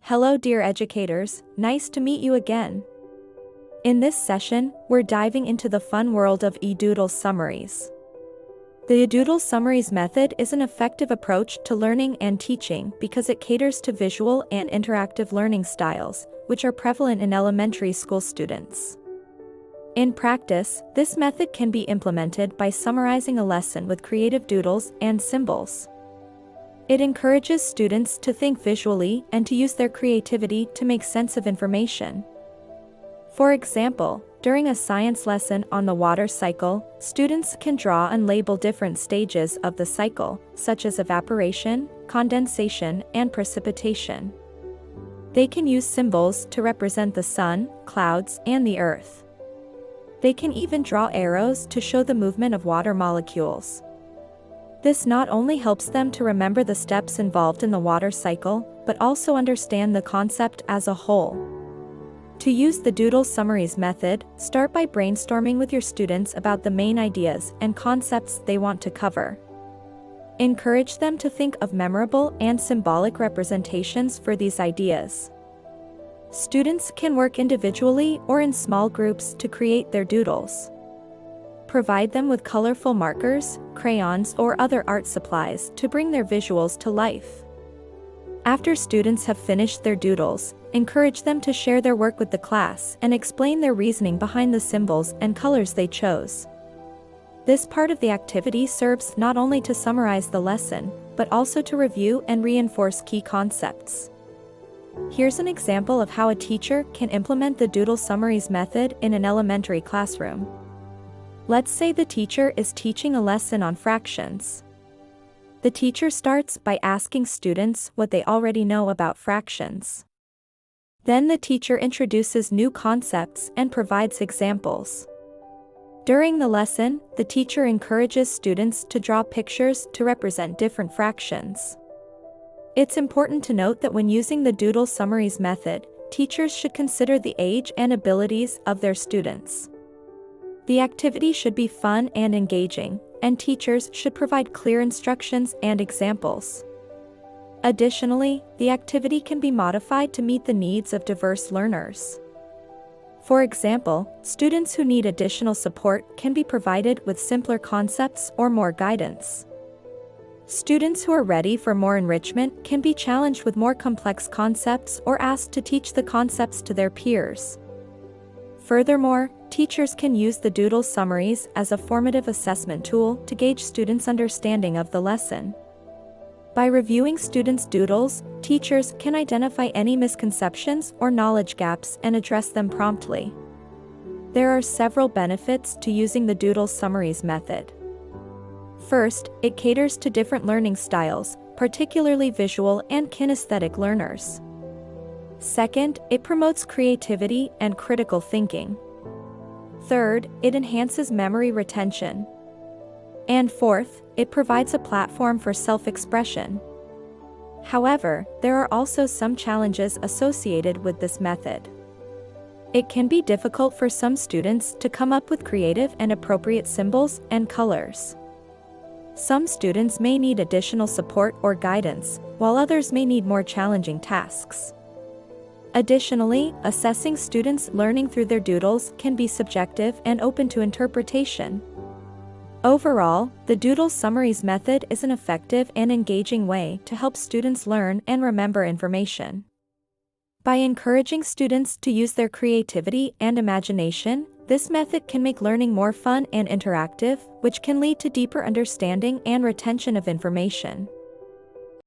Hello dear educators, nice to meet you again. In this session, we're diving into the fun world of Doodle Summaries. The Doodle Summaries method is an effective approach to learning and teaching because it caters to visual and interactive learning styles, which are prevalent in elementary school students. In practice, this method can be implemented by summarizing a lesson with creative doodles and symbols. It encourages students to think visually and to use their creativity to make sense of information. For example, during a science lesson on the water cycle, students can draw and label different stages of the cycle, such as evaporation, condensation, and precipitation. They can use symbols to represent the sun, clouds, and the earth. They can even draw arrows to show the movement of water molecules. This not only helps them to remember the steps involved in the water cycle, but also understand the concept as a whole. To use the Doodle Summaries method, start by brainstorming with your students about the main ideas and concepts they want to cover. Encourage them to think of memorable and symbolic representations for these ideas. Students can work individually or in small groups to create their doodles. Provide them with colorful markers, crayons, or other art supplies to bring their visuals to life. After students have finished their doodles, encourage them to share their work with the class and explain their reasoning behind the symbols and colors they chose. This part of the activity serves not only to summarize the lesson, but also to review and reinforce key concepts. Here's an example of how a teacher can implement the Doodle Summaries method in an elementary classroom. Let's say the teacher is teaching a lesson on fractions. The teacher starts by asking students what they already know about fractions. Then the teacher introduces new concepts and provides examples. During the lesson, the teacher encourages students to draw pictures to represent different fractions. It's important to note that when using the Doodle Summaries method, teachers should consider the age and abilities of their students. The activity should be fun and engaging, and teachers should provide clear instructions and examples. Additionally, the activity can be modified to meet the needs of diverse learners. For example, students who need additional support can be provided with simpler concepts or more guidance. Students who are ready for more enrichment can be challenged with more complex concepts or asked to teach the concepts to their peers. Furthermore, teachers can use the Doodle Summaries as a formative assessment tool to gauge students' understanding of the lesson. By reviewing students' doodles, teachers can identify any misconceptions or knowledge gaps and address them promptly. There are several benefits to using the Doodle Summaries method. First, it caters to different learning styles, particularly visual and kinesthetic learners. Second, it promotes creativity and critical thinking. Third, it enhances memory retention. And fourth, it provides a platform for self-expression. However, there are also some challenges associated with this method. It can be difficult for some students to come up with creative and appropriate symbols and colors. Some students may need additional support or guidance, while others may need more challenging tasks. Additionally, assessing students' learning through their doodles can be subjective and open to interpretation. Overall, the Doodle Summaries method is an effective and engaging way to help students learn and remember information. By encouraging students to use their creativity and imagination, this method can make learning more fun and interactive, which can lead to deeper understanding and retention of information.